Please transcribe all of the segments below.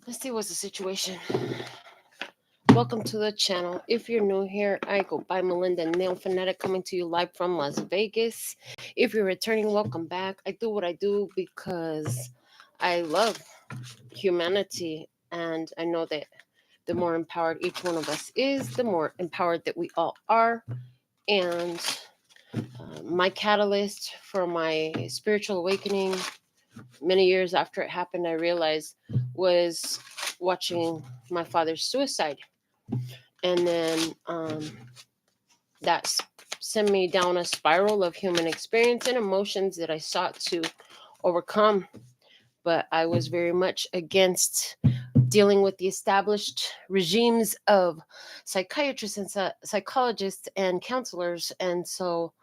Let's see what's the situation. Welcome to the channel. If you're new here, I go by Melinda NailFanatic, coming to you live from Las Vegas. If you're returning, welcome back. I do what I do because I love humanity, and I know that the more empowered each one of us is, the more empowered that we all are. And my catalyst for my spiritual awakening many years after it happened, I realized, was watching my father's suicide. And then that sent me down a spiral of human experience and emotions that I sought to overcome. But I was very much against dealing with the established regimes of psychiatrists and psychologists and counselors. And so,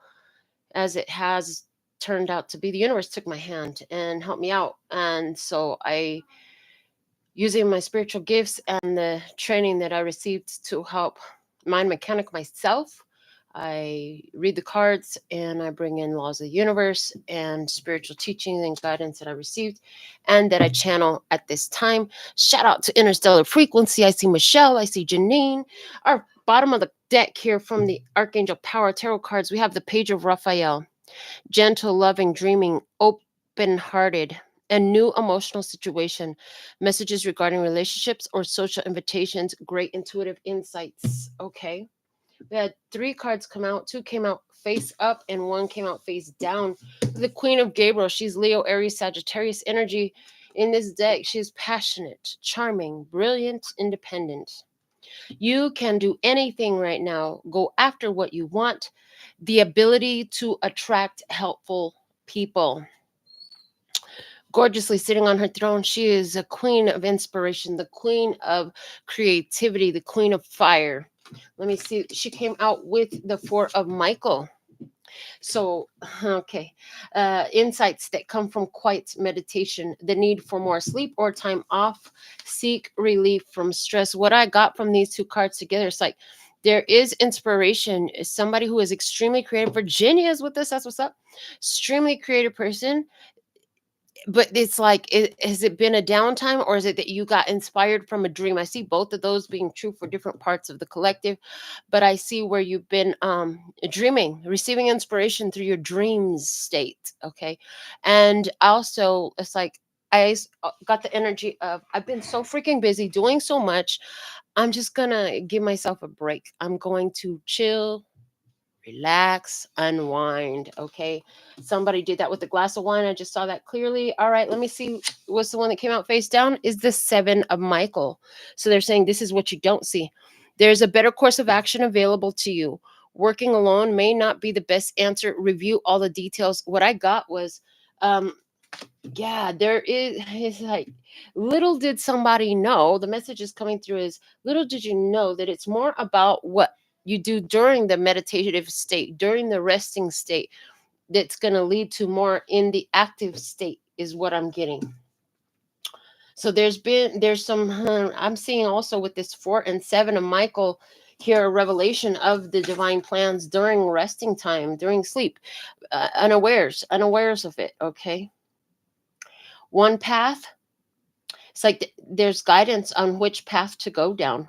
as it has turned out to be, the universe took my hand and helped me out. And so using my spiritual gifts and the training that I received to help mind mechanic myself, I read the cards and I bring in laws of the universe and spiritual teaching and guidance that I received and that I channel at this time. Shout out to Interstellar Frequency. I see Michelle. I see Janine. Our bottom of the deck here from the Archangel Power Tarot cards, we have the Page of Raphael. Gentle, loving, dreaming, open-hearted, a new emotional situation, messages regarding relationships or social invitations, great intuitive insights. Okay. We had 3 cards come out. 2 came out face up and 1 came out face down. The Queen of Gabriel, she's Leo, Aries, Sagittarius energy. In this deck, she's passionate, charming, brilliant, independent. You can do anything right now. Go after what you want. The ability to attract helpful people. Gorgeously sitting on her throne, she is a queen of inspiration, the queen of creativity, the queen of fire. Let me see. She came out with the 4 of Michael. So, okay. Insights that come from quiet meditation, the need for more sleep or time off, seek relief from stress. What I got from these 2 cards together is like, there is inspiration. Somebody who is extremely creative. Virginia is with us. That's what's up. Extremely creative person, but it's like, has it been a downtime, or is it that you got inspired from a dream? I see both of those being true for different parts of the collective, but I see where you've been dreaming, receiving inspiration through your dreams state. Okay. And also, it's like, got the energy of, I've been so freaking busy doing so much. I'm just gonna give myself a break. I'm going to chill, relax, unwind. Okay. Somebody did that with a glass of wine. I just saw that clearly. All right. Let me see. What's the one that came out face down? Is the 7 of Michael. So they're saying this is what you don't see. There's a better course of action available to you. Working alone may not be the best answer. Review all the details. What I got was, yeah, there is, it's like, little did somebody know, the message is coming through is, little did you know that it's more about what you do during the meditative state, during the resting state, that's going to lead to more in the active state, is what I'm getting. So there's some, I'm seeing also with this 4 and 7 of Michael here, a revelation of the divine plans during resting time, during sleep, unawares of it. Okay. One path, it's like there's guidance on which path to go down.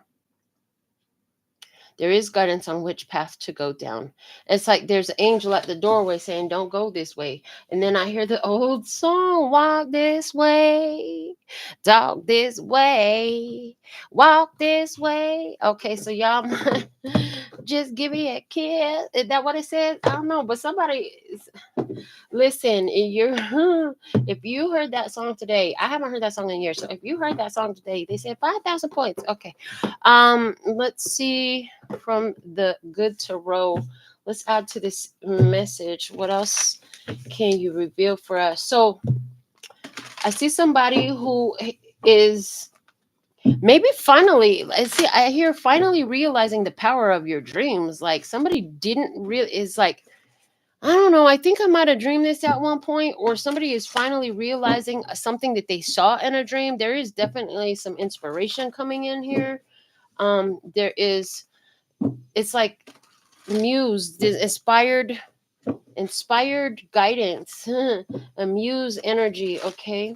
There is guidance on which path to go down. It's like there's an angel at the doorway saying, don't go this way. And then I hear the old song, walk this way, talk this way, walk this way. Okay, so y'all just give me a kiss. Is that what it says? I don't know, but somebody listen, if you heard that song today, I haven't heard that song in years. So if you heard that song today, they said 5,000 points. Okay. Let's see from the good tarot. Let's add to this message. What else can you reveal for us? So I see somebody who is maybe finally, I hear finally realizing the power of your dreams. Like somebody didn't really, is like, I don't know. I think I might have dreamed this at one point, or somebody is finally realizing something that they saw in a dream. There is definitely some inspiration coming in here. There is, it's like muse, this inspired guidance, a muse energy. Okay.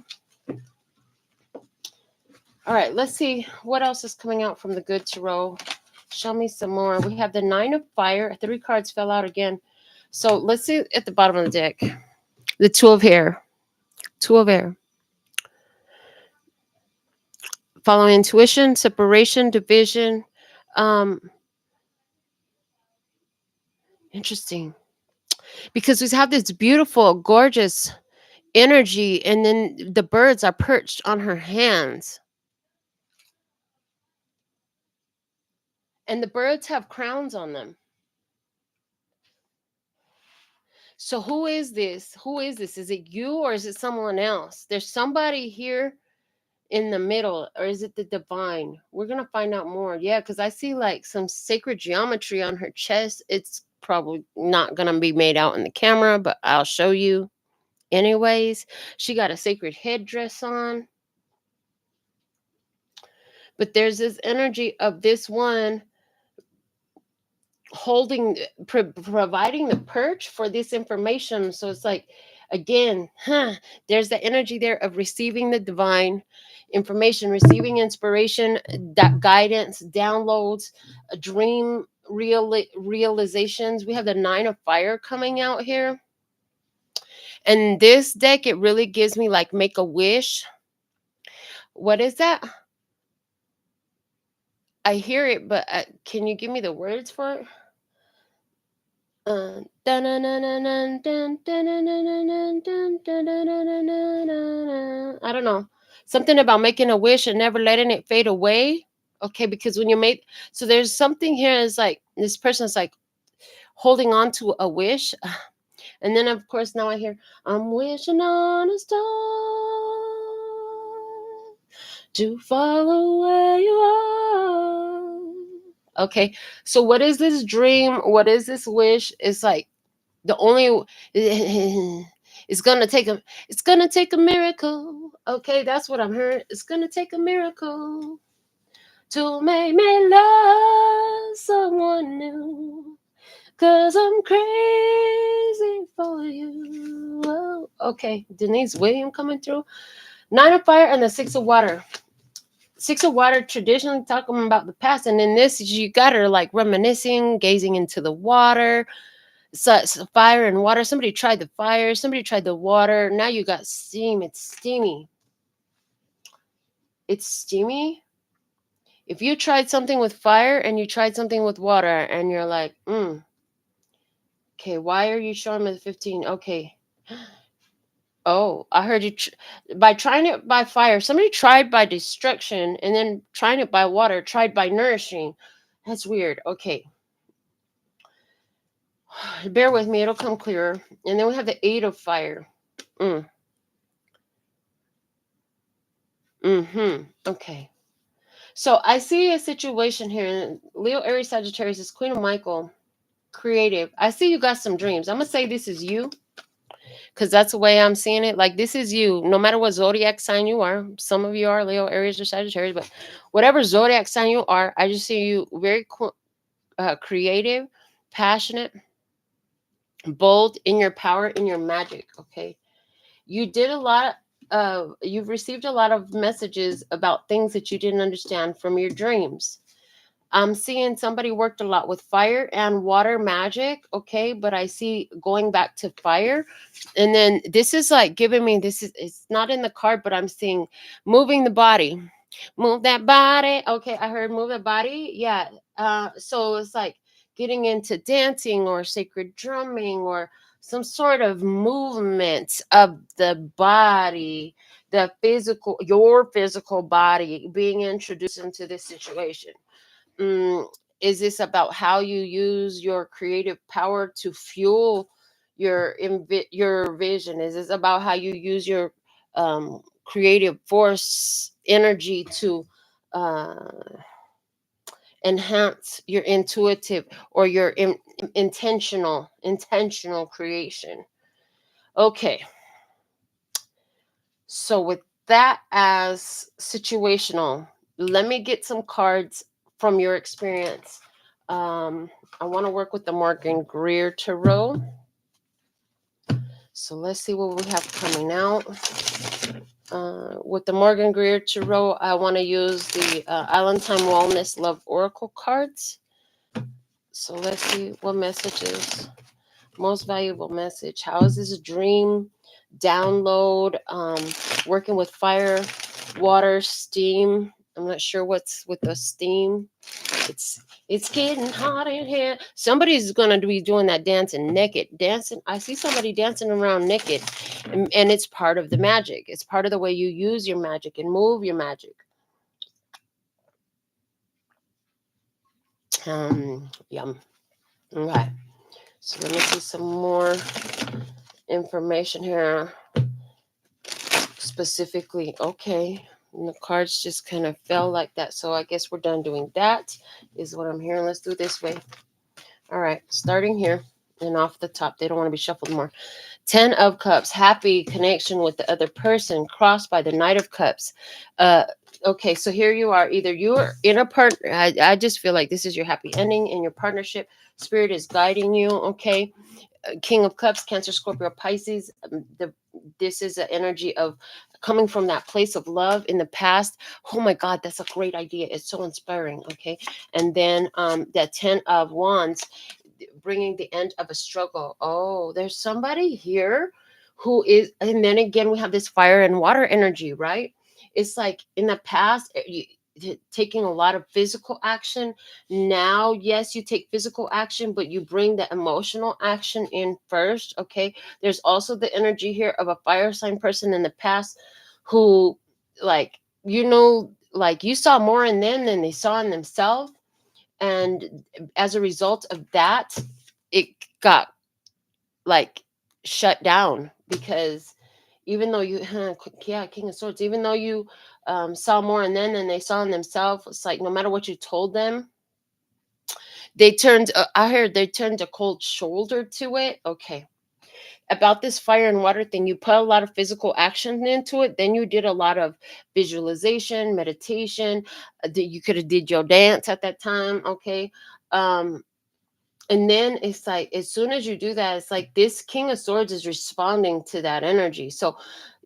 All right, let's see what else is coming out from the good tarot. Show me some more. We have the Nine of Fire. 3 cards fell out again. So let's see at the bottom of the deck. The Two of Air. Two of Air. Following intuition, separation, division. Interesting. Because we have this beautiful, gorgeous energy, and then the birds are perched on her hands. And the birds have crowns on them. So who is this? Who is this? Is it you or is it someone else? There's somebody here in the middle, or is it the divine? We're going to find out more. Yeah, because I see like some sacred geometry on her chest. It's probably not going to be made out in the camera, but I'll show you anyways. She got a sacred headdress on. But there's this energy of this one holding, providing the perch for this information. So it's like, again, there's the energy there of receiving the divine information, receiving inspiration, that guidance, downloads, dream realizations. We have the Nine of Fire coming out here. And this deck, it really gives me like make a wish. What is that? I hear it, but can you give me the words for it? I don't know. Something about making a wish and never letting it fade away. Okay, because when you make, so there's something here is like this person's like holding on to a wish. And then of course now I hear, I'm wishing on a star to follow where you are. Okay, so what is this dream? What is this wish? It's like the only it's gonna take a miracle. Okay, that's what I'm hearing. It's gonna take a miracle to make me love someone new. 'Cause I'm crazy for you. Oh, okay, Denise William coming through. Nine of Fire and the Six of Water. Six of Water traditionally talking about the past, and in this you got her like reminiscing, gazing into the water. So fire and water. Somebody tried the fire, somebody tried the water. Now you got steam. It's steamy. It's steamy. If you tried something with fire and you tried something with water and you're like, okay, why are you showing me the 15? Okay. Oh, I heard you by trying it by fire. Somebody tried by destruction and then trying it by water, tried by nourishing. That's weird. Okay. Bear with me, it'll come clearer. And then we have the Eight of Fire. Okay. So I see a situation here. Leo, Aries, Sagittarius is Queen of Michael. Creative. I see you got some dreams. I'm going to say this is you because that's the way I'm seeing it. Like this is you, no matter what zodiac sign you are. Some of you are Leo, Aries, or Sagittarius, but whatever zodiac sign you are, I just see you very creative, passionate, bold in your power, in your magic. Okay. You did a lot you've received a lot of messages about things that you didn't understand from your dreams. I'm seeing somebody worked a lot with fire and water magic, okay, but I see going back to fire. And then this is like giving me it's not in the card, but I'm seeing moving the body. Move that body. Okay, I heard move the body. Yeah. So it's like getting into dancing or sacred drumming or some sort of movement of the body, the physical, your physical body being introduced into this situation. Is this about how you use your creative power to fuel your vision? Is this about how you use your creative force energy to uh, enhance your intuitive or your intentional creation? Okay, so with that as situational, let me get some cards from your experience. I want to work with the Morgan Greer Tarot. So let's see what we have coming out. With the Morgan Greer Tarot, I want to use the Island Time Wellness Love Oracle cards. So let's see what messages. Most valuable message. How is this a dream? Download. Working with fire, water, steam. I'm not sure what's with the steam. It's getting hot in here. Somebody's gonna be doing that dancing naked. Dancing. I see somebody dancing around naked, and it's part of the magic. It's part of the way you use your magic and move your magic. Yum. Okay. So let me see some more information here. Specifically, okay. And the cards just kind of fell like that. So I guess we're done doing that, is what I'm hearing. Let's do it this way. All right. Starting here and off the top. They don't want to be shuffled more. 10 of Cups, happy connection with the other person, crossed by the Knight of Cups. Okay, so here you are. Either you're in a partner. I just feel like this is your happy ending in your partnership. Spirit is guiding you. Okay, King of Cups, Cancer, Scorpio, Pisces. This is an energy of coming from that place of love in the past. Oh my God, that's a great idea. It's so inspiring. Okay, and then that 10 of Wands, bringing the end of a struggle. Oh, there's somebody here who is, and then again, we have this fire and water energy, right? It's like in the past, taking a lot of physical action. Now, yes, you take physical action, but you bring the emotional action in first. Okay. There's also the energy here of a fire sign person in the past who, like, like you saw more in them than they saw in themselves, and as a result of that, it got like shut down, because even though you yeah, King of Swords, even though you saw more in them than they saw in themselves, it's like no matter what you told them, they turned I heard they turned a cold shoulder to it. Okay, about this fire and water thing, you put a lot of physical action into it, then you did a lot of visualization, meditation. You could have did your dance at that time. Okay. um and then it's like as soon as you do that, it's like this King of Swords is responding to that energy. So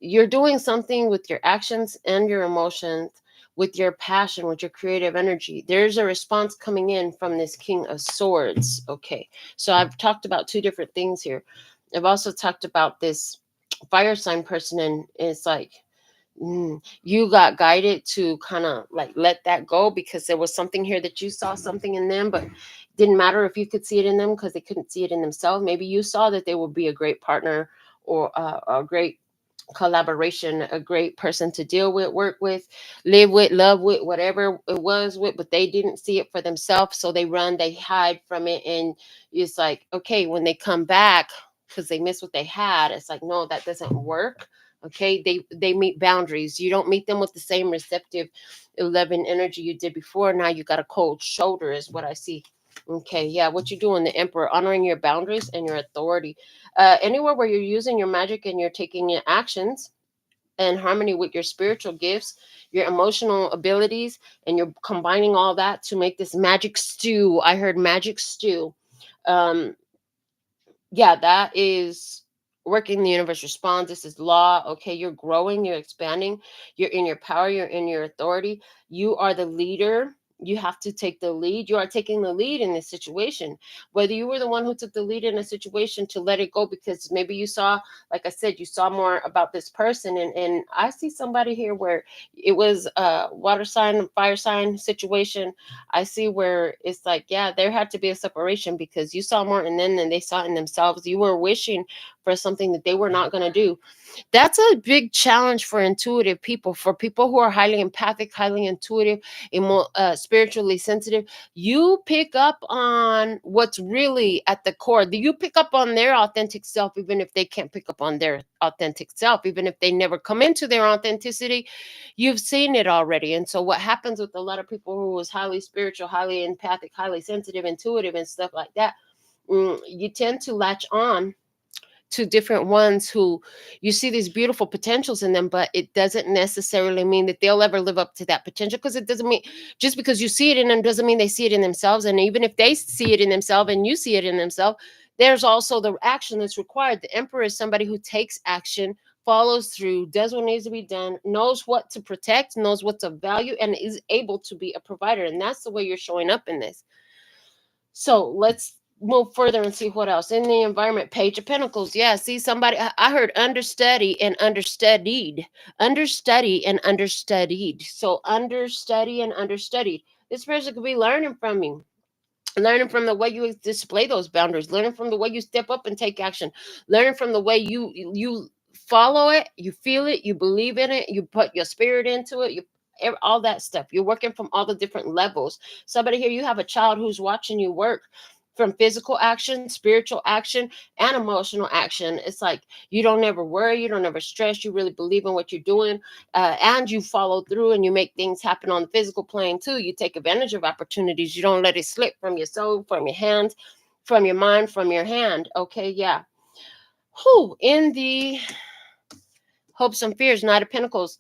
you're doing something with your actions and your emotions, with your passion, with your creative energy. There's a response coming in from this King of Swords. Okay, so I've talked about two different things here. I've also talked about this fire sign person, and it's like you got guided to kind of like let that go, because there was something here that you saw something in them, but didn't matter if you could see it in them because they couldn't see it in themselves. Maybe you saw that they would be a great partner, or a great collaboration, a great person to deal with, work with, live with, love with, whatever it was with, but they didn't see it for themselves. So they run, they hide from it. And it's like, okay, when they come back, because they miss what they had, it's like, no, that doesn't work. Okay, they meet boundaries. You don't meet them with the same receptive 11 energy you did before. Now you got a cold shoulder, is what I see. Okay, yeah, what you doing, the Emperor, honoring your boundaries and your authority. Anywhere where you're using your magic and you're taking your actions in harmony with your spiritual gifts, your emotional abilities, and you're combining all that to make this magic stew. I heard magic stew. Um, yeah, that is working. The universe responds. This is law. Okay, you're growing, you're expanding, you're in your power, you're in your authority. You are the leader. You have to take the lead. You are taking the lead in this situation. Whether you were the one who took the lead in a situation to let it go, because maybe you saw, like I said, you saw more about this person. And I see somebody here where it was a water sign, fire sign situation. I see where it's like, yeah, there had to be a separation because you saw more in them than they saw in themselves. You were wishing for something that they were not going to do. That's a big challenge for intuitive people, for people who are highly empathic, highly intuitive, spiritually sensitive. You pick up on what's really at the core. You pick up on their authentic self, even if they can't pick up on their authentic self, even if they never come into their authenticity. You've seen it already. And so what happens with a lot of people who is highly spiritual, highly empathic, highly sensitive, intuitive, and stuff like that, you tend to latch on to different ones who you see these beautiful potentials in them, but it doesn't necessarily mean that they'll ever live up to that potential, because it doesn't mean, just because you see it in them doesn't mean they see it in themselves. And even if they see it in themselves and you see it in themselves, there's also the action that's required. The Emperor is somebody who takes action follows through, does what needs to be done, knows what to protect, knows what to value, and is able to be a provider. And that's the way you're showing up in this. So let's move further and see what else in the environment. Page of Pentacles. Yeah, see somebody. I heard understudy and understudied, understudy and understudied. So understudy and understudied. This person could be learning from you, learning from the way you display those boundaries, learning from the way you step up and take action, learning from the way you follow it, you feel it, you believe in it, you put your spirit into it, you all that stuff. You're working from all the different levels. Somebody here, you have a child who's watching you work from physical action, spiritual action, and emotional action. It's like you don't ever worry, you don't ever stress, you really believe in what you're doing, and you follow through and you make things happen on the physical plane too. You take advantage of opportunities. You don't let it slip from your soul, from your hand, from your mind, from your hand. Okay, yeah. Who in the hopes and fears, Knight of Pentacles.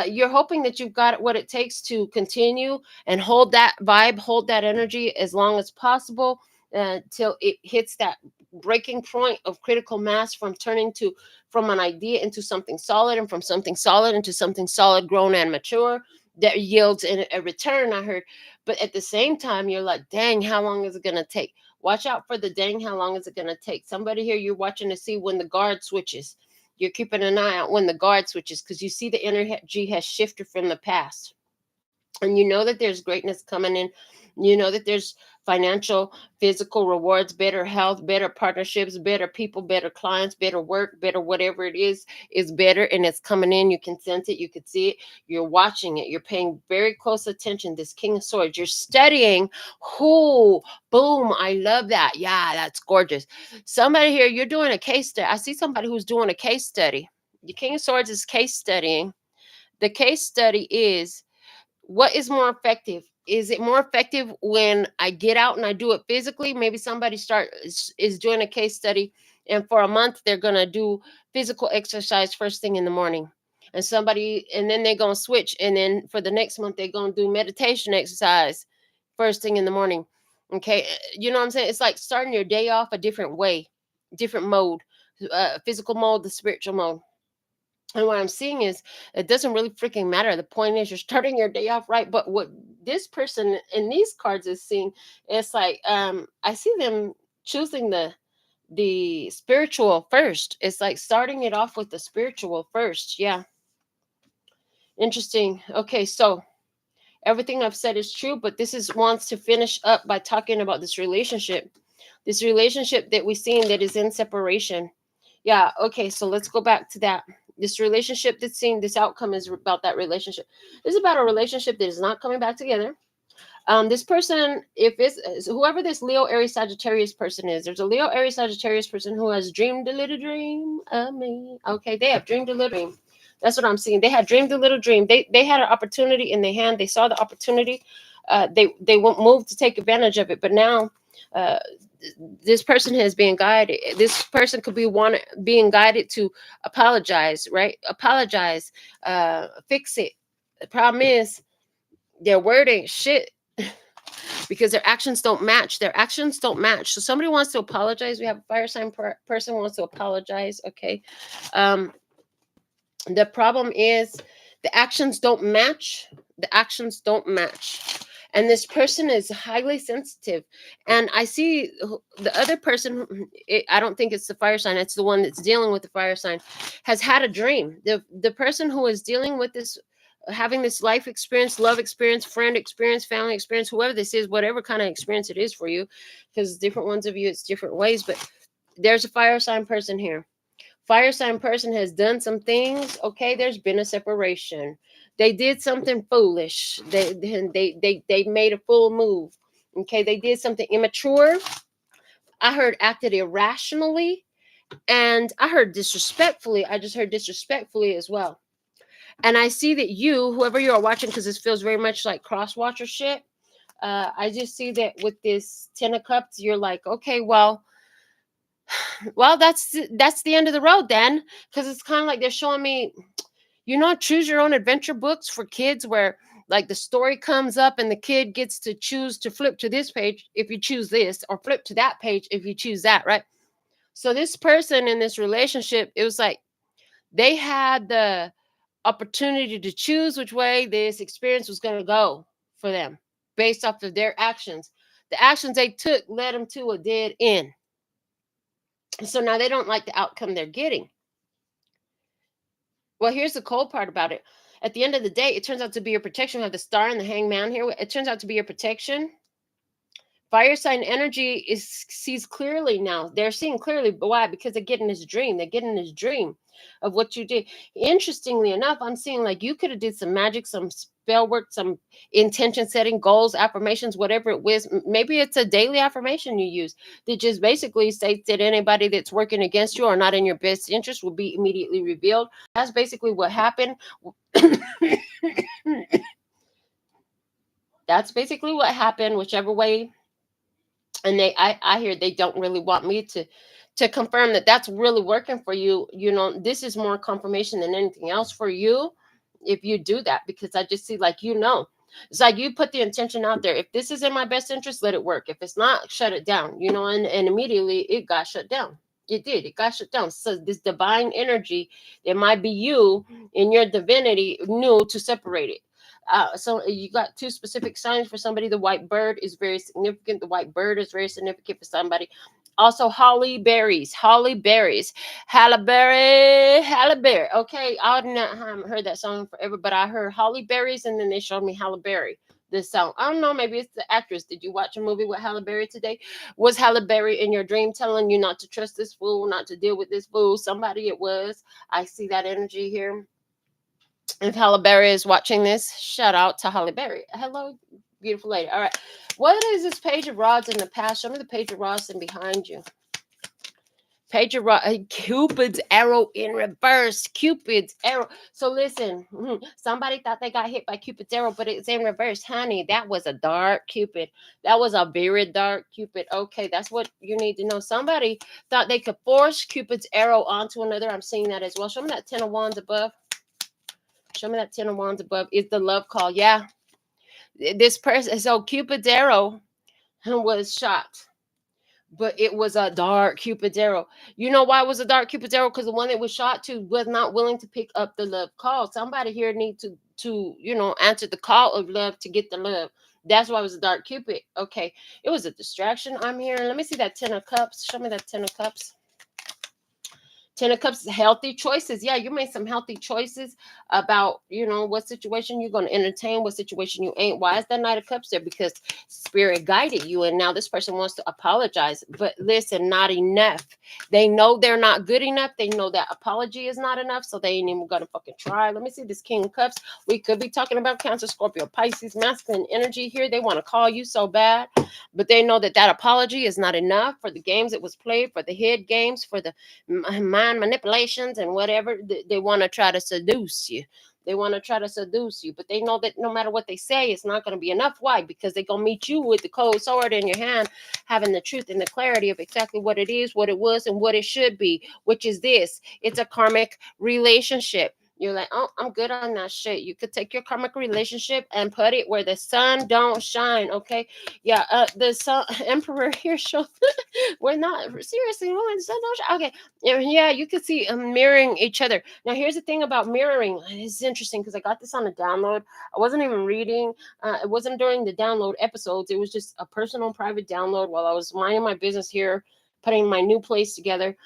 You're hoping that you've got what it takes to continue and hold that vibe, hold that energy as long as possible till it hits that breaking point of critical mass, from turning to from an idea into something solid, and from something solid into something solid, grown and mature that yields in a return. I heard, but at the same time, you're like, dang, how long is it going to take? Watch out for the dang, how long is it going to take? Somebody here, you're watching to see when the guard switches. You're keeping an eye out when the guard switches, because you see the energy has shifted from the past. And you know that there's greatness coming in. You know that there's financial, physical rewards, better health, better partnerships, better people, better clients, better work, better whatever it is better, and it's coming in. You can sense it, you can see it, you're watching it, you're paying very close attention. This King of Swords, you're studying. Who, boom, I love that. Yeah, that's gorgeous. Somebody here, you're doing a case study. I see somebody who's doing a case study. The King of Swords is case studying. The case study is, what is more effective? Is it more effective when I get out and I do it physically? Maybe somebody is doing a case study, and for a month they're going to do physical exercise first thing in the morning. And somebody, and then they're going to switch, and then for the next month they're going to do meditation exercise first thing in the morning. Okay, you know what I'm saying? It's like starting your day off a different way, different mode, physical mode, the spiritual mode. And what I'm seeing is, it doesn't really freaking matter. The point is, you're starting your day off right. But what this person in these cards is seeing, it's like, I see them choosing the spiritual first. It's like starting it off with the spiritual first. Yeah. Interesting. Okay, so everything I've said is true, but this is wants to finish up by talking about this relationship. This relationship that we've seen that is in separation. Yeah, okay, so let's go back to that. This relationship that's seen, this outcome is about that relationship. This is about a relationship that is not coming back together. This person, if it's whoever this Leo, Aries, Sagittarius person is, there's a Leo, Aries, Sagittarius person who has dreamed a little dream of me. Okay, they have dreamed a little dream. That's what I'm seeing. They had dreamed a little dream. They had an opportunity in their hand. They saw the opportunity. They won't move to take advantage of it. But now, this person has been guided. This person could be being guided to apologize, right? Apologize, fix it. The problem is their word ain't shit because their actions don't match. Their actions don't match. So somebody wants to apologize. We have a fire sign person wants to apologize. Okay. The problem is the actions don't match. The actions don't match. And this person is highly sensitive. And I see the other person, I don't think it's the fire sign, it's the one that's dealing with the fire sign, has had a dream. The person who is dealing with this, having this life experience, love experience, friend experience, family experience, whoever this is, whatever kind of experience it is for you, because different ones of you, it's different ways. But there's a fire sign person here. Fire sign person has done some things. Okay, there's been a separation. They did something foolish. They made a fool move. Okay, they did something immature. I heard acted irrationally, and I heard disrespectfully. I just heard disrespectfully as well. And I see that you, whoever you are watching, because this feels very much like cross watcher shit. I just see that with this 10 of Cups, you're like, okay, well, that's the end of the road then, because it's kind of like they're showing me, choose your own adventure books for kids where like the story comes up and the kid gets to choose to flip to this page if you choose this, or flip to that page if you choose that, right? So this person in this relationship, it was like They had the opportunity to choose which way this experience was going to go for them based off of their actions. The actions they took led them to a dead end. So now they don't like the outcome they're getting. Well, here's the cold part about it. At the end of the day, it turns out to be your protection. We have the star and the hangman here. It turns out to be your protection. Fire sign energy sees clearly now. They're seeing clearly. Why? Because they're getting this dream. They're getting this dream of what you did. Interestingly enough, I'm seeing like you could have did some magic, some spell work, some intention setting, goals, affirmations, whatever it was. Maybe it's a daily affirmation you use that just basically states that anybody that's working against you or not in your best interest will be immediately revealed. That's basically what happened. That's basically what happened, whichever way. And I hear they don't really want me to confirm that that's really working for you. You know, this is more confirmation than anything else for you if you do that, because I just see like, you know, it's like you put the intention out there. If this is in my best interest, let it work. If it's not, shut it down, you know. And immediately it got shut down. It got shut down. So this divine energy, it might be you in your divinity, knew to separate it. So you got two specific signs for somebody. The white bird is very significant. The white bird is very significant for somebody. Also, holly berries, halle berry. Okay, I haven't heard that song forever, but I heard holly berries, and then they showed me Halle Berry. This song, I don't know, maybe it's the actress. Did you watch a movie with Halle Berry today? Was Halle Berry in your dream telling you not to trust this fool, not to deal with this fool? Somebody it was. I see that energy here. If Halle Berry is watching this, shout out to Halle Berry. Hello, beautiful lady. All right. What is this page of rods in the past? Show me the page of rods and behind you. Page of rods. Cupid's arrow in reverse. Cupid's arrow. So listen, somebody thought they got hit by Cupid's arrow, but it's in reverse. Honey, that was a dark Cupid. That was a very dark Cupid. Okay, that's what you need to know. Somebody thought they could force Cupid's arrow onto another. I'm seeing that as well. Show me that 10 of wands above. Show me that 10 of wands above. Is the love call. Yeah. This person, so Cupid's arrow was shot, but it was a dark Cupid's arrow. You know why it was a dark Cupid's arrow? Because the one that was shot to was not willing to pick up the love call. Somebody here need to you know, answer the call of love to get the love. That's why it was a dark Cupid. Okay. It was a distraction. I'm hearing. Let me see that 10 of cups. Show me that 10 of cups. 10 of cups, healthy choices. Yeah, you made some healthy choices about, you know, what situation you're going to entertain, what situation you ain't. Why is that knight of cups there? Because spirit guided you, and now this person wants to apologize. But listen, not enough. They know they're not good enough. They know that apology is not enough, so they ain't even going to fucking try. Let me see this king of cups. We could be talking about Cancer, Scorpio, Pisces, masculine energy here. They want to call you so bad, but they know that that apology is not enough for the games that was played, for the head games, for the mind manipulations and whatever. They want to try to seduce you. They want to try to seduce you, but they know that no matter what they say, it's not going to be enough. Why? Because they're going to meet you with the cold sword in your hand, having the truth and the clarity of exactly what it is, what it was, and what it should be, which is this. It's a karmic relationship. You're like, oh, I'm good on that shit. You could take your karmic relationship and put it where the sun don't shine. Okay. Yeah. The sun emperor here shows we're not seriously woman. The sun don't shine. Okay. Yeah, you can see mirroring each other. Now, here's the thing about mirroring. It's interesting because I got this on a download. I wasn't even reading. It wasn't during the download episodes. It was just a personal private download while I was minding my business here, putting my new place together.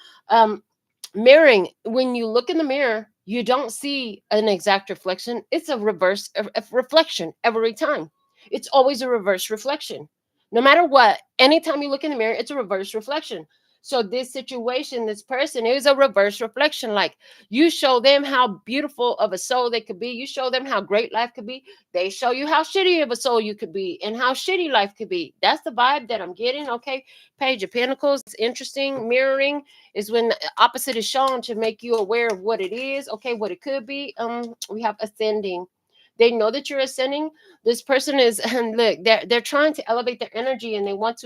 Mirroring, when you look in the mirror, you don't see an exact reflection. It's a reverse reflection every time. It's always a reverse reflection. No matter what, anytime you look in the mirror, it's a reverse reflection. So this situation, this person is a reverse reflection. Like, you show them how beautiful of a soul they could be. You show them how great life could be. They show you how shitty of a soul you could be and how shitty life could be. That's the vibe that I'm getting. Okay. Page of Pentacles. It's interesting. Mirroring is when the opposite is shown to make you aware of what it is. Okay. What it could be. We have ascending. They know that you're ascending. This person is, and look, they're trying to elevate their energy, and they want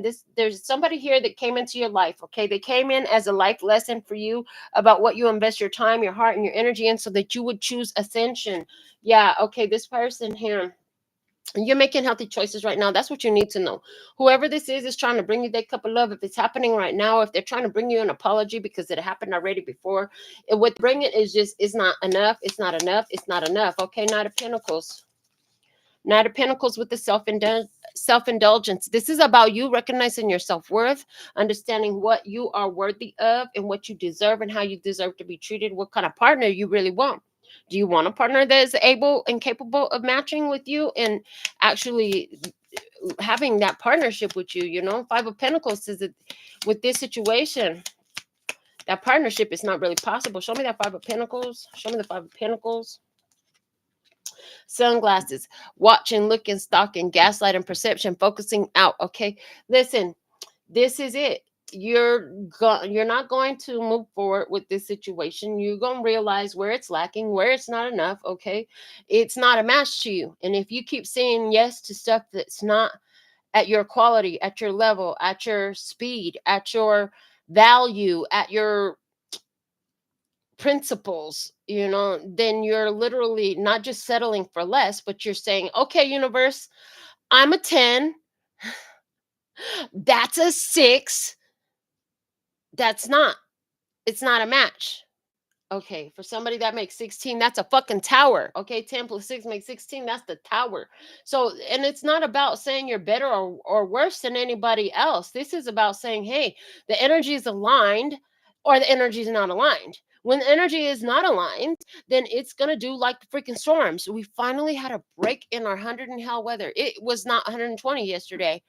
this. There's somebody here that came into your life. Okay, they came in as a life lesson for you about what you invest your time, your heart, and your energy in, so that you would choose ascension. Yeah. Okay, this person here, You're making healthy choices right now. That's what you need to know. Whoever this is trying to bring you that cup of love. If it's happening right now, if they're trying to bring you an apology because it happened already before, what bring it is just, it's not enough. It's not enough. It's not enough. Okay, Knight of Pentacles. Knight of Pentacles with the self-indulgence. This is about you recognizing your self-worth, understanding what you are worthy of and what you deserve and how you deserve to be treated, what kind of partner you really want. Do you want a partner that is able and capable of matching with you and actually having that partnership with you? You know, Five of Pentacles says that with this situation, that partnership is not really possible. Show me that Five of Pentacles. Show me the Five of Pentacles. Sunglasses, watching, looking, stalking, gaslighting, perception, focusing out. Okay, listen, this is it. You're not going to move forward with this situation. You're going to realize where it's lacking, where it's not enough. Okay, it's not a match to you. And if you keep saying yes to stuff that's not at your quality, at your level, at your speed, at your value, at your principles, you know, then you're literally not just settling for less, but you're saying, okay, universe, I'm a 10. That's a 6. That's not, it's not a match. Okay, for somebody that makes 16, that's a fucking tower. Okay, 10 plus 6 makes 16. That's the tower. So, and it's not about saying you're better or worse than anybody else. This is about saying, hey, the energy is aligned or the energy is not aligned. When the energy is not aligned, then it's going to do like the freaking storms. We finally had a break in our 100 and hell weather. It was not 120 yesterday,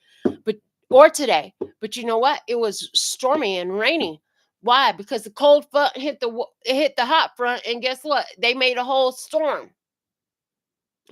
but or today. But you know what? It was stormy and rainy. Why? Because the cold front hit the hot front, and guess what? They made a whole storm.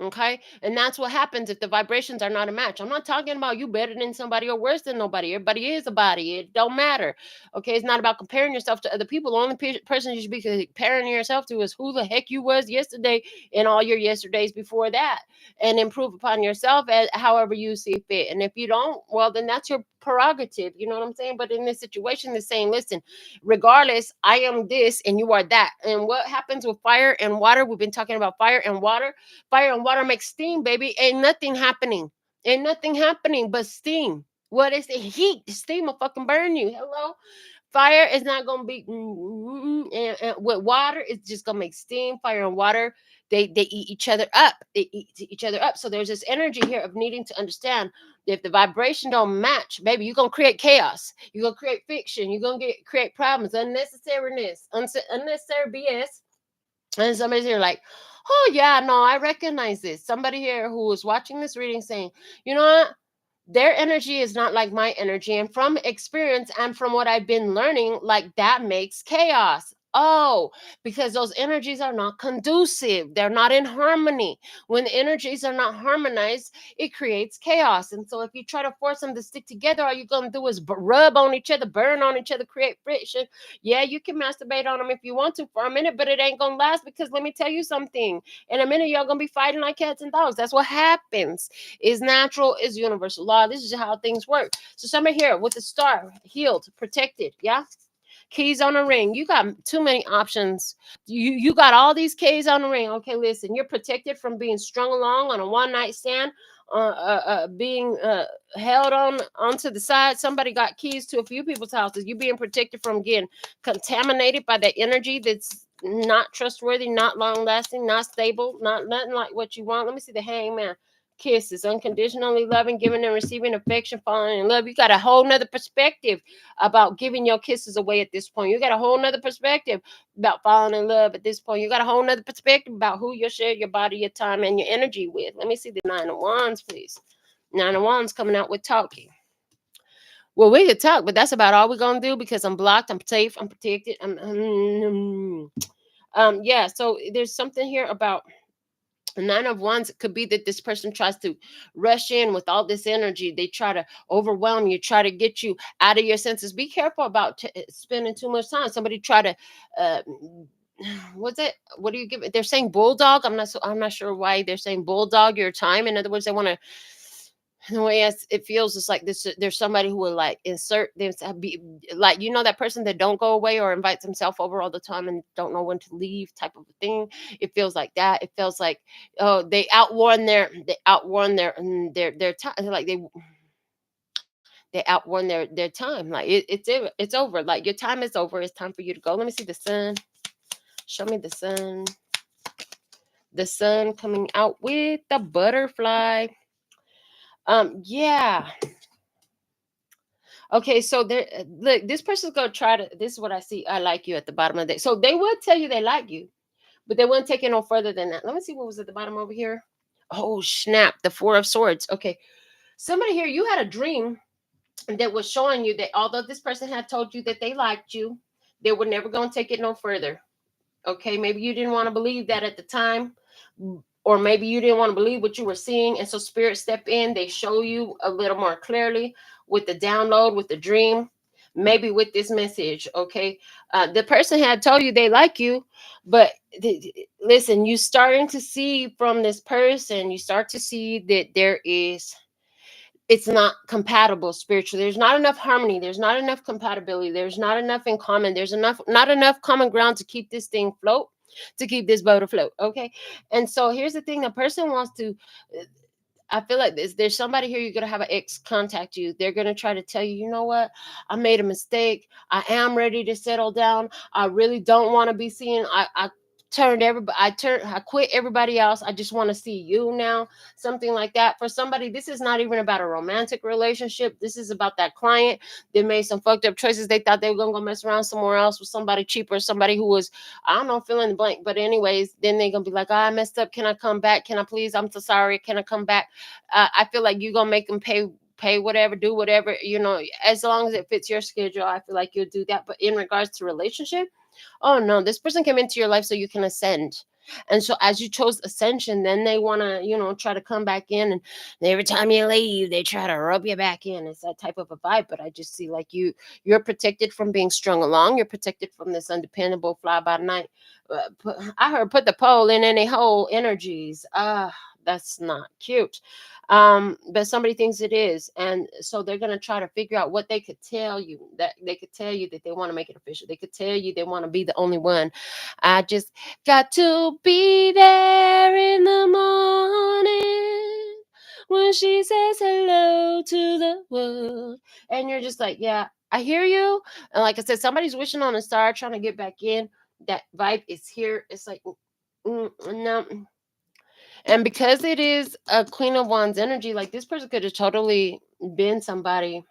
Okay, and that's what happens if the vibrations are not a match. I'm not talking about you better than somebody or worse than nobody. Everybody is a body. It don't matter. Okay, it's not about comparing yourself to other people. The only person you should be comparing yourself to is who the heck you was yesterday and all your yesterdays before that, and improve upon yourself as however you see fit. And if you don't, well, then that's your prerogative. You know what I'm saying? But in this situation, they're saying, listen, regardless, I am this and you are that. And what happens with fire and water? We've been talking about fire and water. Fire and water make steam, baby. Ain't nothing happening. Ain't nothing happening but steam. What is the heat? The steam will fucking burn you. Hello? Fire is not gonna be and with water, it's just gonna make steam. Fire and water, they eat each other up. They eat each other up. So there's this energy here of needing to understand that if the vibration don't match, baby, you're gonna create chaos. You're gonna create fiction. You're gonna create problems, unnecessariness, unnecessary BS. And somebody's here like, oh yeah, no, I recognize this. Somebody here who is watching this reading saying, you know what? Their energy is not like my energy. And from experience and from what I've been learning, like that makes chaos. Oh, because those energies are not conducive. They're not in harmony. When the energies are not harmonized, it creates chaos. And so if you try to force them to stick together, all you're going to do is rub on each other, burn on each other, create friction. Yeah, you can masturbate on them if you want to for a minute, but it ain't going to last because let me tell you something. In a minute, y'all going to be fighting like cats and dogs. That's what happens. Is natural, is universal law. This is how things work. So somebody here with the star, healed, protected, yeah? Keys on a ring. You got too many options. You got all these keys on the ring. Okay, listen, you're protected from being strung along on a one night stand, being held on onto the side. Somebody got keys to a few people's houses. You being protected from getting contaminated by that energy that's not trustworthy, not long lasting, not stable, not nothing like what you want. Let me see the hangman. Kisses, unconditionally loving, giving and receiving affection, falling in love. You got a whole nother perspective about giving your kisses away at this point. You got a whole nother perspective about falling in love at this point. You got a whole nother perspective about who you share your body, your time, and your energy with. Let me see the Nine of Wands, please. Nine of Wands coming out with talking. Well, we could talk, but that's about all we're gonna do because I'm blocked, I'm safe, I'm protected. Yeah. So there's something here about Nine of Wands. It could be that this person tries to rush in with all this energy. They try to overwhelm you, try to get you out of your senses. Be careful about spending too much time. Somebody try to, uh, what's it? What do you give it? They're saying bulldog. I'm not sure why they're saying bulldog your time. In other words, they want to The way it feels, it's like this. There's somebody who will like insert themselves, be like, you know, that person that don't go away or invites himself over all the time and don't know when to leave, type of a thing. It feels like that. It feels like, oh, they outworn their time. Like they outworn their time. Like it's over. Like your time is over. It's time for you to go. Let me see the sun. Show me the sun. The sun coming out with the butterfly. Yeah. Okay, so there, look, this person's gonna try to. This is what I see. I like you at the bottom of the day. So they would tell you they like you, but they wouldn't take it no further than that. Let me see what was at the bottom over here. Oh snap! The Four of Swords. Okay, somebody here, you had a dream that was showing you that although this person had told you that they liked you, they were never gonna take it no further. Okay, maybe you didn't want to believe that at the time, or maybe you didn't want to believe what you were seeing, and so spirit step in. They show you a little more clearly with the download, with the dream, maybe with this message. Okay, the person had told you they like you, but listen, you starting to see from this person, you start to see that it's not compatible spiritually. There's not enough harmony. There's not enough compatibility. There's not enough in common. There's not enough common ground to keep this thing float, to keep this boat afloat. Okay. And so here's the thing: the person wants to. I feel like there's somebody here. You're gonna have an ex contact you. They're gonna try to tell you, you know what? I made a mistake. I am ready to settle down. I really don't want to be seen. I quit everybody else. I just want to see you now. Something like that. For somebody, this is not even about a romantic relationship. This is about that client that made some fucked up choices. They thought they were gonna go mess around somewhere else with somebody cheaper, somebody who was, I don't know, fill in the blank. But anyways, then they're gonna be like, oh, I messed up. Can I come back? Can I please? I'm so sorry. Can I come back? I feel like you're gonna make them pay whatever, do whatever, as long as it fits your schedule. I feel like you'll do that. But in regards to relationship, oh no, this person came into your life so you can ascend. And so as you chose ascension, then they want to, try to come back in, and every time you leave, they try to rub you back in. It's that type of a vibe. But I just see like you're protected from being strung along. You're protected from this undependable fly by night. I heard put the pole in any hole energies. That's not cute. But somebody thinks it is, and so they're gonna try to figure out what they could tell you, that they could tell you that they want to make it official. They could tell you they want to be the only one. I just got to be there in the morning when she says hello to the world, and you're just like, yeah, I hear you. And like I said, somebody's wishing on a star, trying to get back in. That vibe is here. It's like, no. And because it is a Queen of Wands energy, like this person could have totally been somebody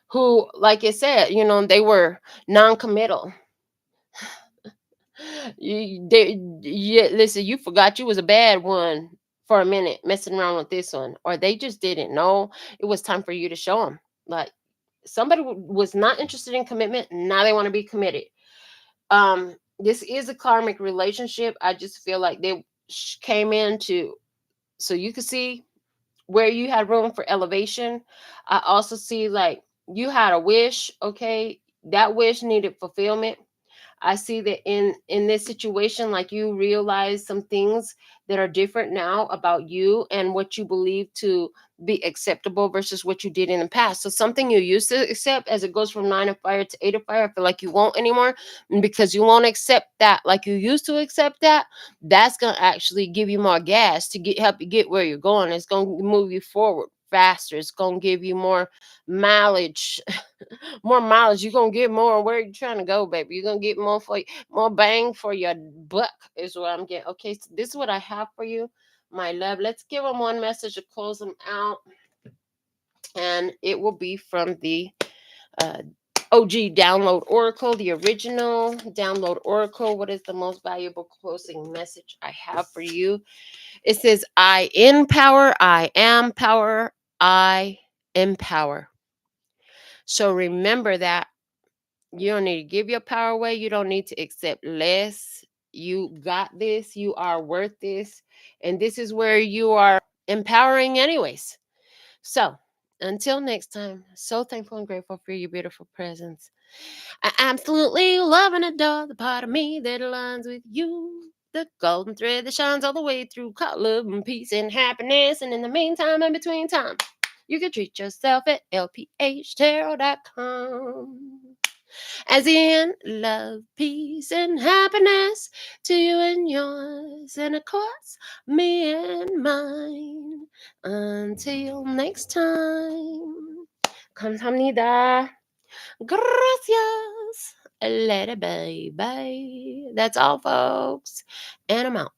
who, like I said, they were non-committal. Listen, you forgot you was a bad one for a minute, messing around with this one, or they just didn't know it was time for you to show them. Like somebody was not interested in commitment. Now they want to be committed. This is a karmic relationship. I just feel like they came in to, so you could see where you had room for elevation. I also see like you had a wish, okay? That wish needed fulfillment. I see that in this situation, like you realize some things that are different now about you and what you believe to be acceptable versus what you did in the past. So something you used to accept, as it goes from 9 of fire to 8 of fire, I feel like you won't anymore. And because you won't accept that like you used to accept that, that's gonna actually give you more gas to help you get where you're going. It's gonna move you forward faster. It's gonna give you more mileage. More mileage. You're gonna get more where you're trying to go, baby. You're gonna get more bang for your buck, is what I'm getting. Okay, so this is what I have for you, my love. Let's give them one message to close them out, and it will be from the uh, OG download oracle, the original download oracle. What is the most valuable closing message I have for you? It says, I empower, I am power, I empower. So remember that. You don't need to give your power away. You don't need to accept less. You got this. You are worth this. And this is where you are empowering, anyways. So until next time, so thankful and grateful for your beautiful presence. I absolutely love and adore the part of me that aligns with you. the golden thread that shines all the way through. Call love and peace and happiness. And in the meantime, in between time, you can treat yourself at LPHtarot.com. As in love, peace, and happiness to you and yours, and of course, me and mine. Until next time, 감사합니다. Gracias. Let it be. Bye. That's all, folks. And I'm out.